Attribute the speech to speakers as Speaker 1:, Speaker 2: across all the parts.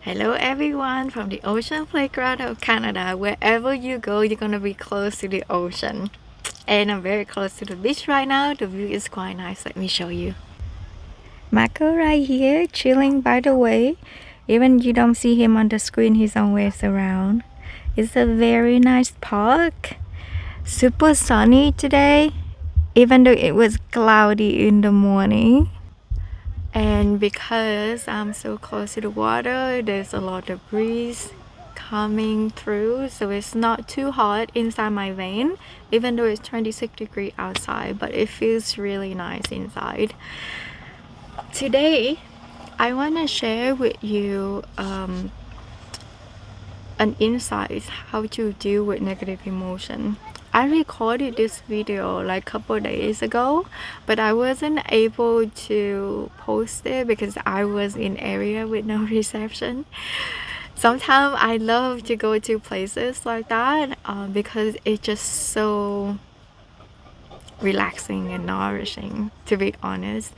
Speaker 1: Hello everyone from the ocean playground of Canada. Wherever you go, you're gonna be close to the ocean. And I'm very close to the beach right now. The view is quite nice. Let me show you. Marco right here, chilling by the way. Even you don't see him on the screen, he's always around. It's a very nice park. Super sunny today, even though it was cloudy in the morning. And because I'm so close to the water, there's a lot of breeze coming through, so it's not too hot inside my vein, even though it's 26 degrees outside, but it feels really nice inside. Today I want to share with you an insight how to deal with negative emotion. I recorded this video like a couple days ago, but I wasn't able to post it because I was in area with no reception. Sometimes I love to go to places like that because it's just so relaxing and nourishing, to be honest.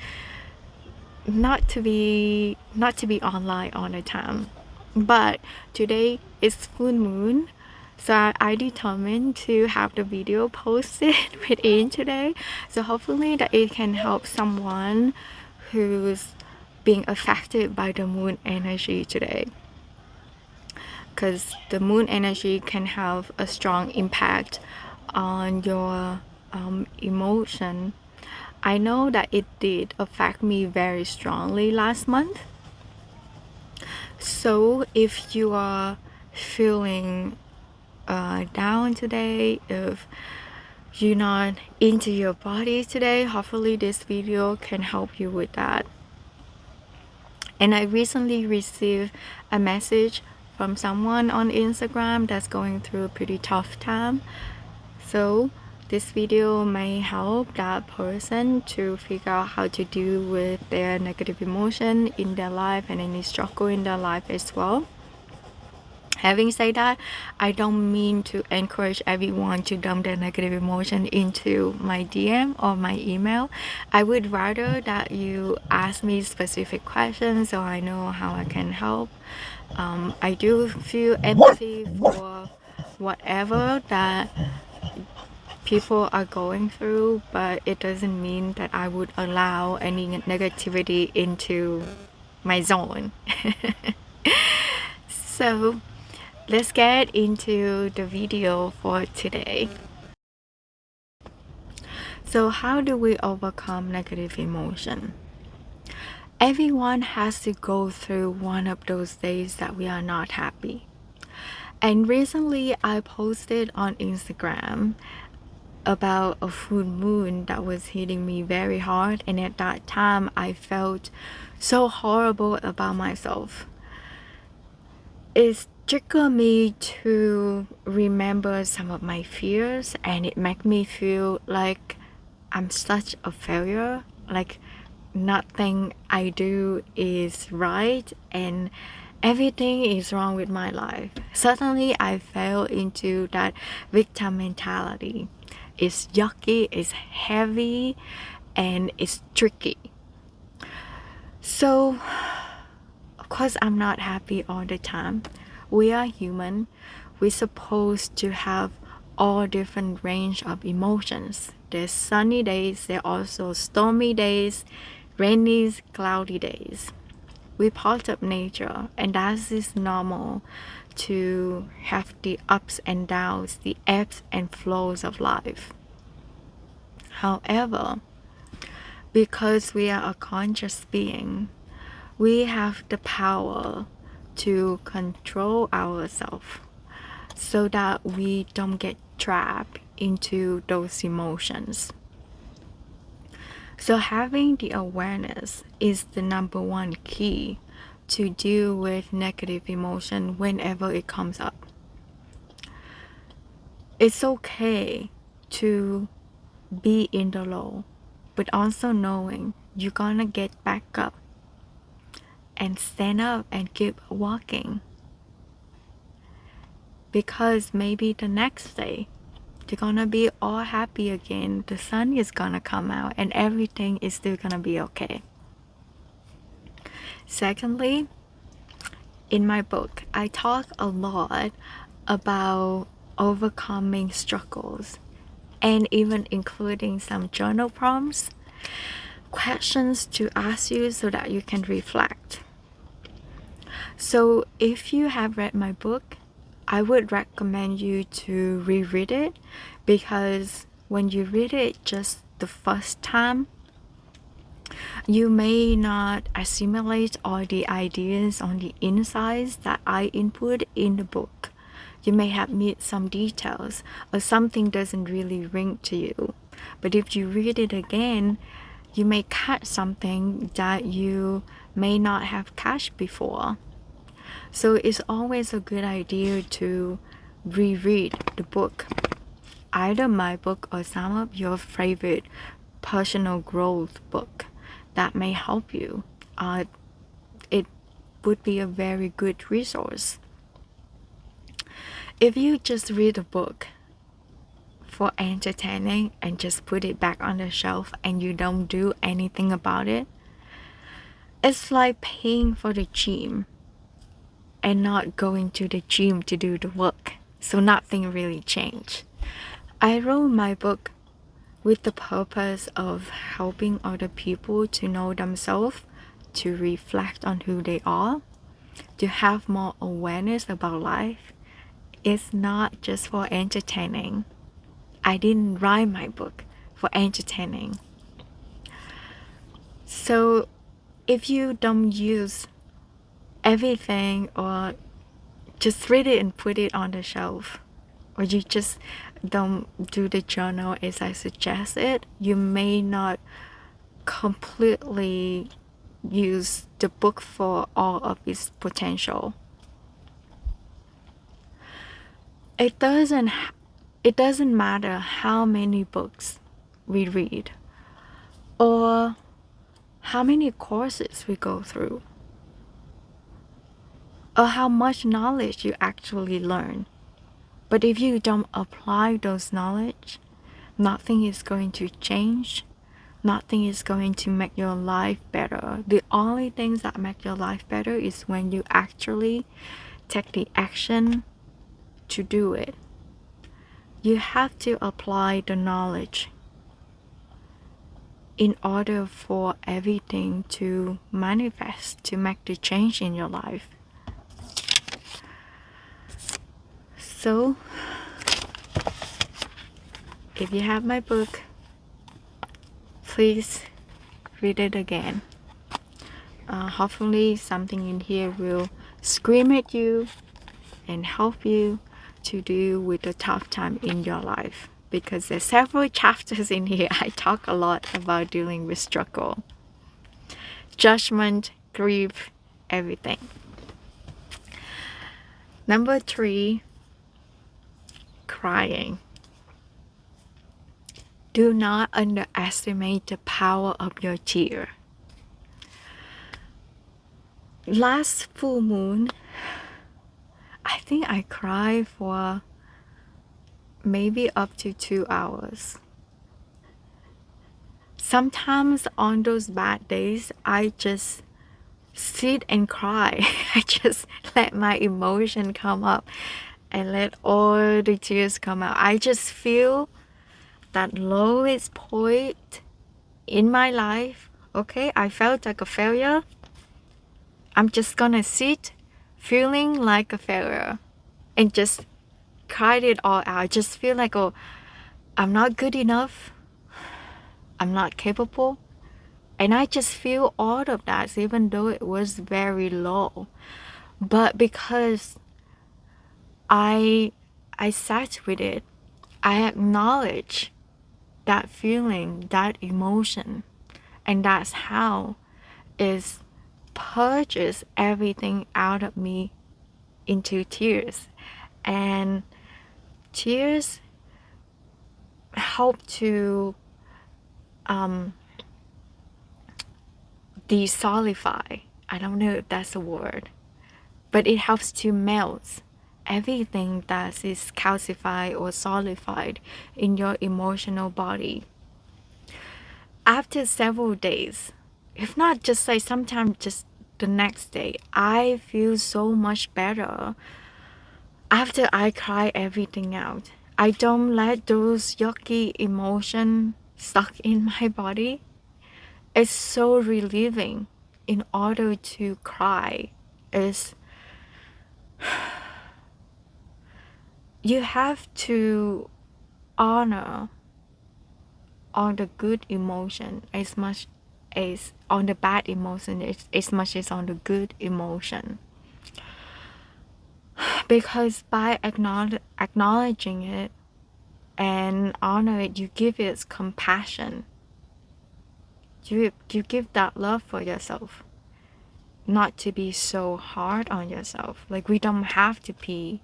Speaker 1: Not to be online all the time, but today is full moon, so I determined to have the video posted within today, so hopefully that it can help someone who's being affected by the moon energy today, because the moon energy can have a strong impact on your emotion. I know that it did affect me very strongly last month. So if you are feeling down today, if you're not into your body today, hopefully this video can help you with that. And I recently received a message from someone on Instagram that's going through a pretty tough time. So this video may help that person to figure out how to deal with their negative emotion in their life and any struggle in their life as well. Having said that, I don't mean to encourage everyone to dump their negative emotion into my DM or my email. I would rather that you ask me specific questions so I know how I can help. I do feel empathy for whatever that people are going through, but it doesn't mean that I would allow any negativity into my zone. So let's get into the video for today. So how do we overcome negative emotion? Everyone has to go through one of those days that we are not happy. And recently I posted on Instagram about a full moon that was hitting me very hard, and at that time I felt so horrible about myself. It triggered me to remember some of my fears, and it made me feel like I'm such a failure, like nothing I do is right and everything is wrong with my life. Suddenly I fell into that victim mentality. It's yucky, it's heavy, and it's tricky. So of course I'm not happy all the time. We are human. We're supposed to have all different range of emotions. There's sunny days, there are also stormy days, rainy, cloudy days. We're part of nature, and that is normal to have the ups and downs, the ebbs and flows of life. However, because we are a conscious being, we have the power to control ourselves so that we don't get trapped into those emotions. So having the awareness is the number one key to deal with negative emotion whenever it comes up. It's okay to be in the low, but also knowing you're gonna get back up and stand up and keep walking, because maybe the next day you're gonna be all happy again, the sun is gonna come out and everything is still gonna be okay. Secondly, in my book, I talk a lot about overcoming struggles and even including some journal prompts, questions to ask you so that you can reflect. So if you have read my book, I would recommend you to reread it, because when you read it just the first time, you may not assimilate all the ideas on the insides that I input in the book. You may have missed some details, or something doesn't really ring to you. But if you read it again, you may catch something that you may not have catched before. So it's always a good idea to reread the book, either my book or some of your favorite personal growth book that may help you. It would be a very good resource. If you just read a book for entertaining and just put it back on the shelf and you don't do anything about it, it's like paying for the gym and not going to the gym to do the work. So nothing really changed. I wrote my book with the purpose of helping other people to know themselves, to reflect on who they are, to have more awareness about life. It's not just for entertaining. I didn't write my book for entertaining. So if you don't use everything, or just read it and put it on the shelf, or you just don't do the journal as I suggested, you may not completely use the book for all of its potential. It doesn't matter how many books we read or how many courses we go through or how much knowledge you actually learn. But if you don't apply those knowledge, nothing is going to change. Nothing is going to make your life better. The only things that make your life better is when you actually take the action to do it. You have to apply the knowledge in order for everything to manifest, to make the change in your life. So, if you have my book, please read it again. Hopefully something in here will scream at you and help you to deal with the tough time in your life, because there's several chapters in here. I talk a lot about dealing with struggle, judgment, grief, everything. Number 3, crying. Do not underestimate the power of your tear. Last full moon, I think I cried for maybe up to 2 hours. Sometimes on those bad days, I just sit and cry. I just let my emotion come up and let all the tears come out. I just feel that lowest point in my life. Okay, I felt like a failure. I'm just gonna sit feeling like a failure and just cried it all out. I just feel like, oh, I'm not good enough. I'm not capable. And I just feel all of that, even though it was very low. But because I sat with it, I acknowledge that feeling, that emotion, and that's how it purges everything out of me into tears. And tears help to desolidify. I don't know if that's a word, but it helps to melt everything that is calcified or solidified in your emotional body. After several days, if not just like sometimes just the next day, I feel so much better after I cry everything out. I don't let those yucky emotions stuck in my body. It's so relieving. In order to cry is you have to honor on the good emotion as much as on the bad emotion, as much as on the good emotion. Because by acknowledging it and honor it, you give it compassion. You give that love for yourself. Not to be so hard on yourself. Like, we don't have to be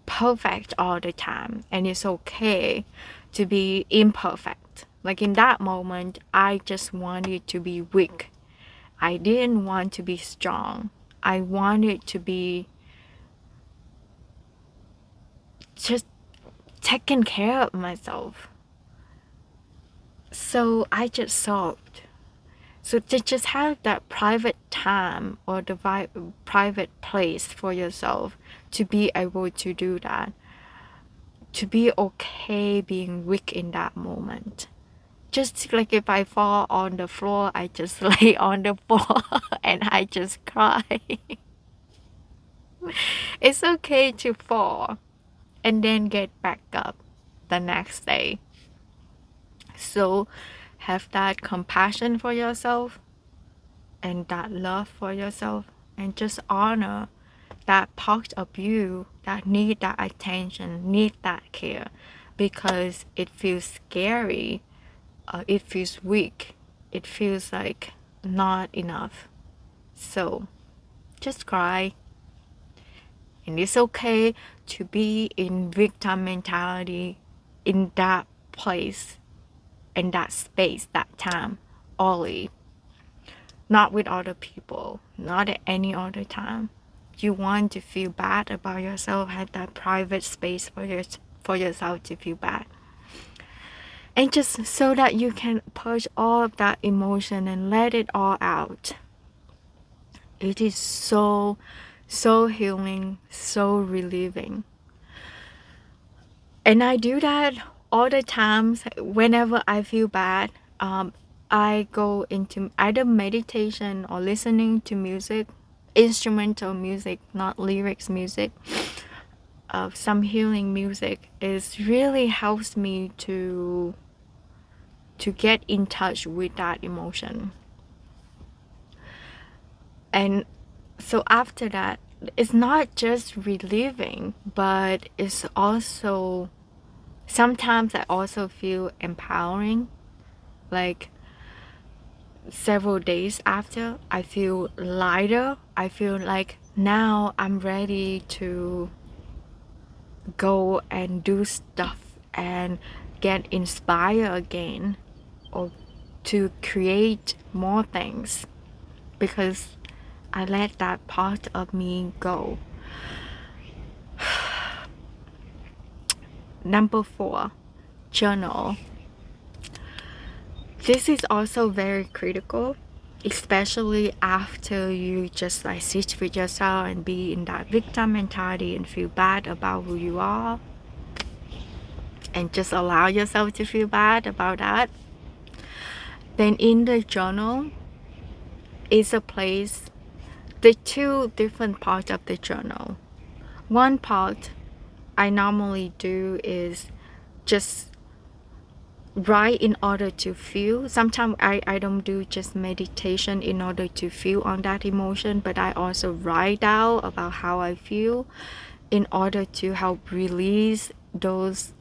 Speaker 1: perfect all the time, and it's okay to be imperfect. Like, in that moment, I just wanted to be weak. I didn't want to be strong. I wanted to be just taking care of myself. So I just sobbed. So to just have that private time or the private place for yourself to be able to do that, to be okay being weak in that moment. Just like if I fall on the floor, I just lay on the floor and I just cry. It's okay to fall and then get back up the next day. So have that compassion for yourself and that love for yourself, and just honor that part of you that need that attention, need that care, because it feels scary, it feels weak, it feels like not enough. So just cry. And it's okay to be in victim mentality in that place, in that space, that time, only. Not with other people, not at any other time. You want to feel bad about yourself, have that private space for yourself to feel bad. And just so that you can push all of that emotion and let it all out. It is so healing, so relieving. And I do that all the times. Whenever I feel bad, I go into either meditation or listening to music, instrumental music, not lyrics music. Some healing music is really helps me to get in touch with that emotion. And so after that, it's not just relieving, but it's also, sometimes I also feel empowering. Like, several days after, I feel lighter. I feel like now I'm ready to go and do stuff and get inspired again, or to create more things, because I let that part of me go. Number 4, journal. This is also very critical, especially after you just like sit with yourself and be in that victim mentality and feel bad about who you are, and just allow yourself to feel bad about that. Then in the journal is a place, the 2 different parts of the journal. One part I normally do is just write in order to feel. Sometimes I don't do just meditation in order to feel on that emotion, but I also write down about how I feel in order to help release those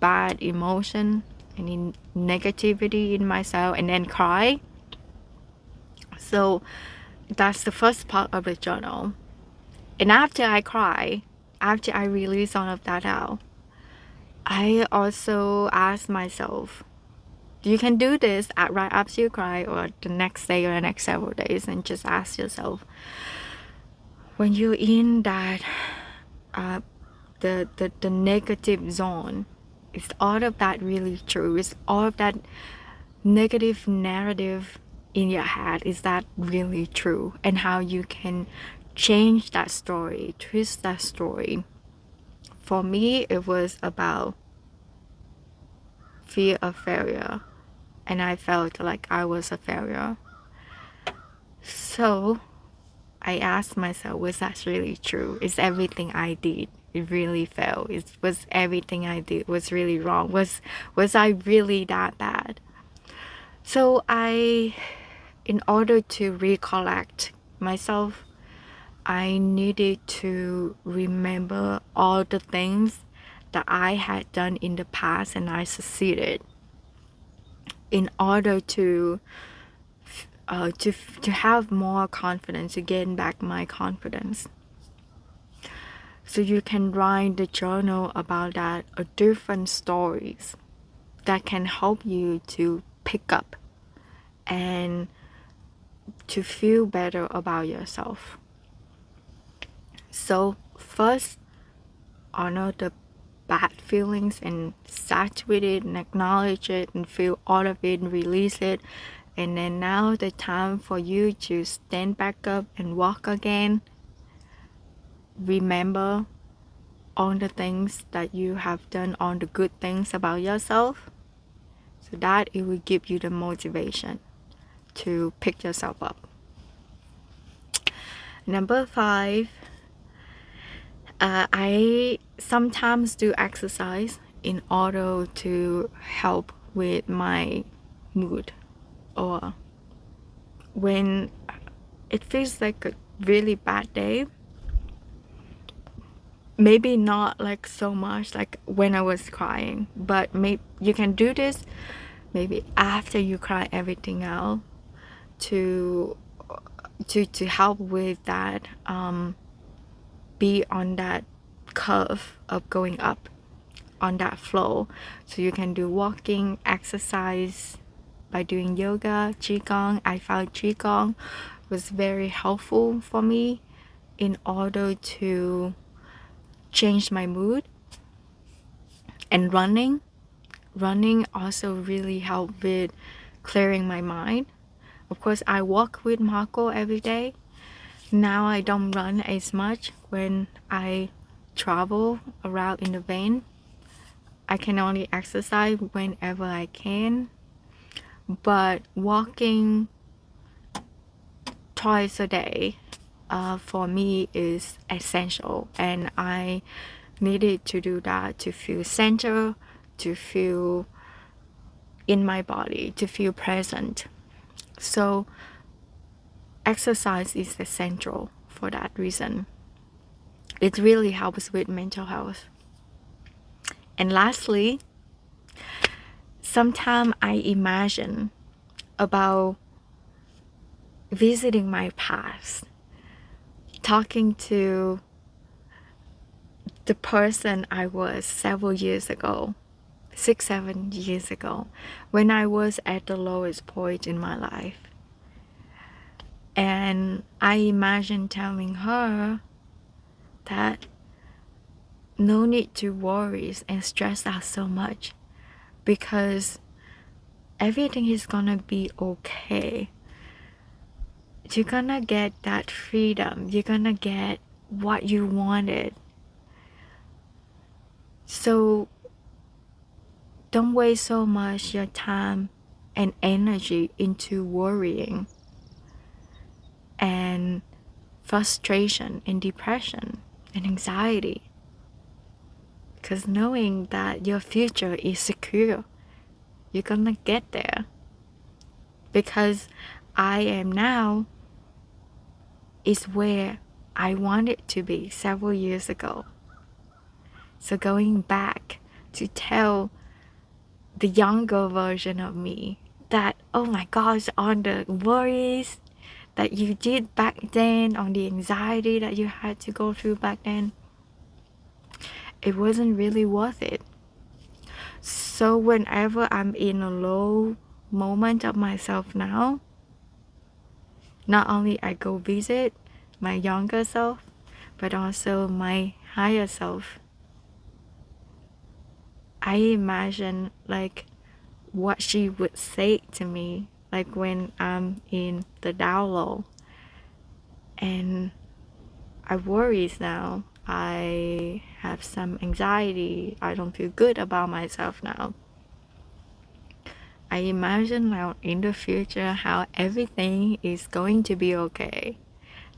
Speaker 1: bad emotion and in negativity in myself, and then cry. So that's the first part of the journal. And after I cry, after I release all of that out, I also ask myself, you can do this right after you cry, or the next day, or the next several days, and just ask yourself, when you're in that the negative zone, is all of that really true? Is all of that negative narrative in your head, is that really true? And how you can change that story, twist that story. For me, it was about fear of failure, and I felt like I was a failure. So I asked myself, was that really true? Is everything I did, it really failed? Was everything I did was really wrong? Was I really that bad? So in order to recollect myself, I needed to remember all the things that I had done in the past and I succeeded, in order to have more confidence, to gain back my confidence. So you can write the journal about that, different stories that can help you to pick up and to feel better about yourself. So first, honor the bad feelings and sat with it and acknowledge it and feel all of it and release it. And then now the time for you to stand back up and walk again. Remember all the things that you have done, all the good things about yourself, so that it will give you the motivation to pick yourself up. Number 5, I sometimes do exercise in order to help with my mood, or when it feels like a really bad day. Maybe not like so much like when I was crying, but maybe you can do this maybe after you cry everything out, to help with that, be on that curve of going up, on that flow. So you can do walking, exercise, by doing yoga, qigong. I found qigong was very helpful for me in order to change my mood. And running also really helped with clearing my mind. Of course, I walk with Marco every day. Now I don't run as much when I travel around in the van. I can only exercise whenever I can, but walking twice a day for me is essential, and I needed to do that to feel centered, to feel in my body, to feel present. So exercise is essential for that reason. It really helps with mental health. And lastly, sometimes I imagine about visiting my past, talking to the person I was several years ago, 6-7 years ago, when I was at the lowest point in my life. And I imagine telling her that no need to worry and stress out so much, because everything is gonna be okay. You're gonna get that freedom. You're gonna get what you wanted. So don't waste so much your time and energy into worrying and frustration and depression and anxiety, because knowing that your future is secure, you're gonna get there. Because I am now is where I wanted to be several years ago. So going back to tell the younger version of me that, oh my gosh, on the worries that you did back then, on the anxiety that you had to go through back then, it wasn't really worth it. So whenever I'm in a low moment of myself now, not only I go visit my younger self, but also my higher self. I imagine like what she would say to me, like when I'm in the down low, and I worry now. I have some anxiety. I don't feel good about myself now. I imagine now in the future how everything is going to be okay,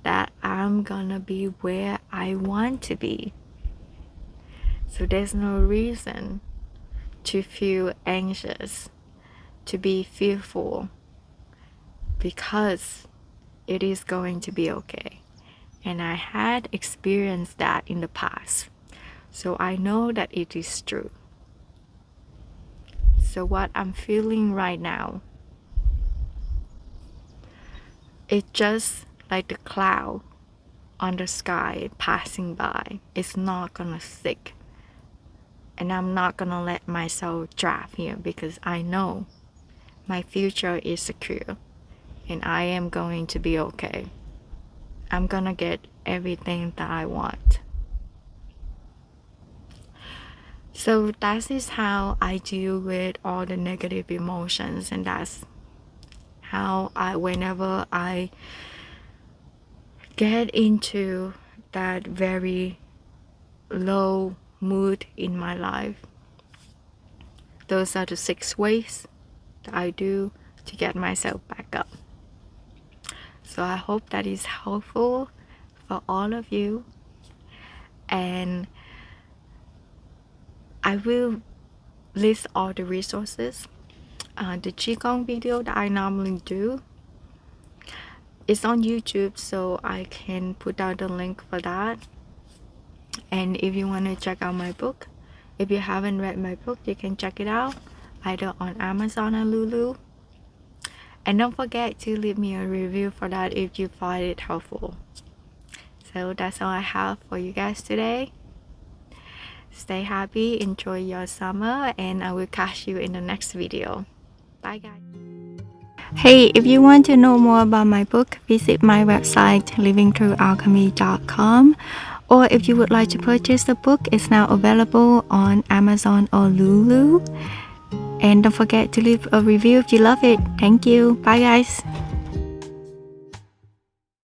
Speaker 1: that I'm gonna be where I want to be. So there's no reason to feel anxious, to be fearful, because it is going to be okay. And I had experienced that in the past, so I know that it is true. So what I'm feeling right now, it's just like the cloud on the sky passing by. It's not gonna stick, and I'm not gonna let myself trap here, because I know my future is secure and I am going to be okay. I'm gonna get everything that I want. So that is how I deal with all the negative emotions, and that's how whenever I get into that very low mood in my life, those are the 6 ways that I do to get myself back up. So I hope that is helpful for all of you, and I will list all the resources. The qigong video that I normally do is on YouTube, so I can put out the link for that. And if you want to check out my book, if you haven't read my book, you can check it out either on Amazon or Lulu. And don't forget to leave me a review for that if you find it helpful. So that's all I have for you guys today. Stay happy, enjoy your summer, and I will catch you in the next video. Bye guys. Hey, if you want to know more about my book, visit my website livingthroughalchemy.com, or if you would like to purchase the book, it's now available on Amazon or Lulu. And don't forget to leave a review if you love it. Thank you. Bye guys.